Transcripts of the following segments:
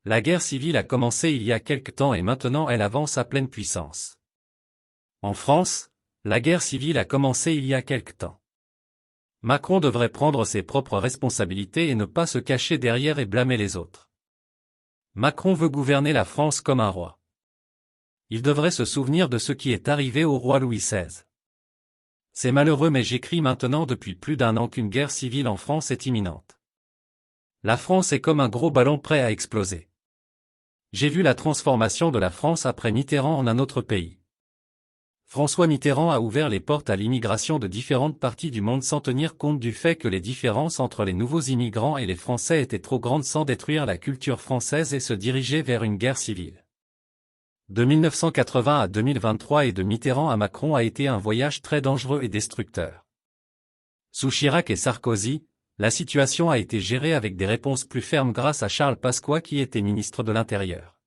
La guerre civile a commencé il y a quelque temps et maintenant elle avance à pleine puissance. En France, la guerre civile a commencé il y a quelque temps. Macron devrait prendre ses propres responsabilités et ne pas se cacher derrière et blâmer les autres. Macron veut gouverner la France comme un roi. Il devrait se souvenir de ce qui est arrivé au roi Louis XVI. C'est malheureux mais j'écris maintenant depuis plus d'un an qu'une guerre civile en France est imminente. La France est comme un gros ballon prêt à exploser. J'ai vu la transformation de la France après Mitterrand en un autre pays. François Mitterrand a ouvert les portes à l'immigration de différentes parties du monde sans tenir compte du fait que les différences entre les nouveaux immigrants et les Français étaient trop grandes sans détruire la culture française et se diriger vers une guerre civile. De 1980 à 2023 et de Mitterrand à Macron a été un voyage très dangereux et destructeur. Sous Chirac et Sarkozy, la situation a été gérée avec des réponses plus fermes grâce à Charles Pasqua qui était ministre de l'Intérieur.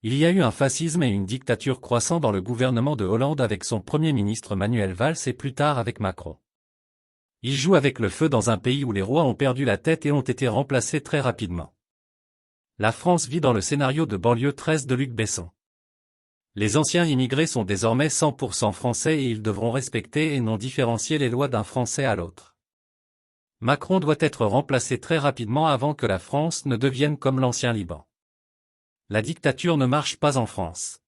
Il y a eu un fascisme et une dictature croissant dans le gouvernement de Hollande avec son premier ministre Manuel Valls et plus tard avec Macron. Il joue avec le feu dans un pays où les rois ont perdu la tête et ont été remplacés très rapidement. La France vit dans le scénario de banlieue 13 de Luc Besson. Les anciens immigrés sont désormais 100% français et ils devront respecter et non différencier les lois d'un Français à l'autre. Macron doit être remplacé très rapidement avant que la France ne devienne comme l'ancien Liban. La dictature ne marche pas en France.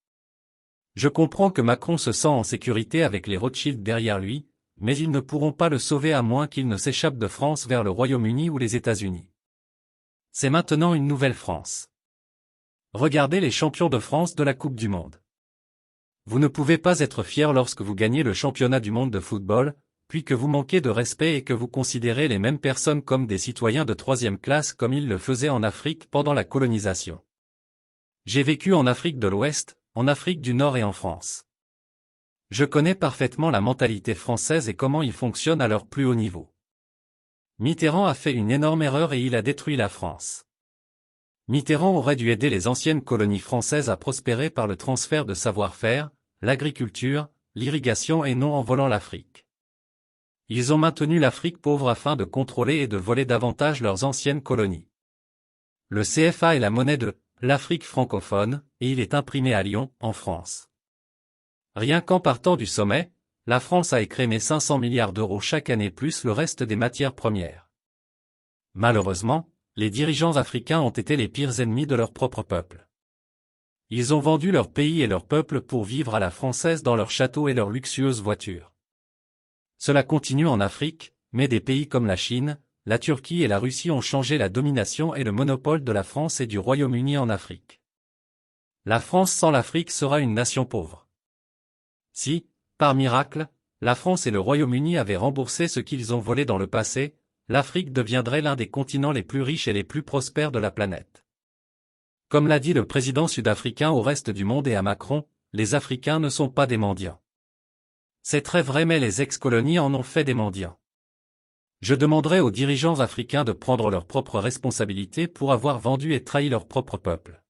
Je comprends que Macron se sent en sécurité avec les Rothschild derrière lui, mais ils ne pourront pas le sauver à moins qu'il ne s'échappe de France vers le Royaume-Uni ou les États-Unis. C'est maintenant une nouvelle France. Regardez les champions de France de la Coupe du Monde. Vous ne pouvez pas être fier lorsque vous gagnez le championnat du monde de football, puis que vous manquez de respect et que vous considérez les mêmes personnes comme des citoyens de troisième classe comme ils le faisaient en Afrique pendant la colonisation. J'ai vécu en Afrique de l'Ouest, en Afrique du Nord et en France. Je connais parfaitement la mentalité française et comment ils fonctionnent à leur plus haut niveau. Mitterrand a fait une énorme erreur et il a détruit la France. Mitterrand aurait dû aider les anciennes colonies françaises à prospérer par le transfert de savoir-faire, l'agriculture, l'irrigation et non en volant l'Afrique. Ils ont maintenu l'Afrique pauvre afin de contrôler et de voler davantage leurs anciennes colonies. Le CFA est la monnaie de l'Afrique francophone, et il est imprimé à Lyon, en France. Rien qu'en partant du sommet, la France a écrémé 500 milliards d'euros chaque année plus le reste des matières premières. Malheureusement, les dirigeants africains ont été les pires ennemis de leur propre peuple. Ils ont vendu leur pays et leur peuple pour vivre à la française dans leurs châteaux et leurs luxueuses voitures. Cela continue en Afrique, mais des pays comme la Chine, la Turquie et la Russie ont changé la domination et le monopole de la France et du Royaume-Uni en Afrique. La France sans l'Afrique sera une nation pauvre. Si, par miracle, la France et le Royaume-Uni avaient remboursé ce qu'ils ont volé dans le passé, l'Afrique deviendrait l'un des continents les plus riches et les plus prospères de la planète. Comme l'a dit le président sud-africain au reste du monde et à Macron, les Africains ne sont pas des mendiants. C'est très vrai mais les ex-colonies en ont fait des mendiants. Je demanderai aux dirigeants africains de prendre leurs propres responsabilités pour avoir vendu et trahi leur propre peuple.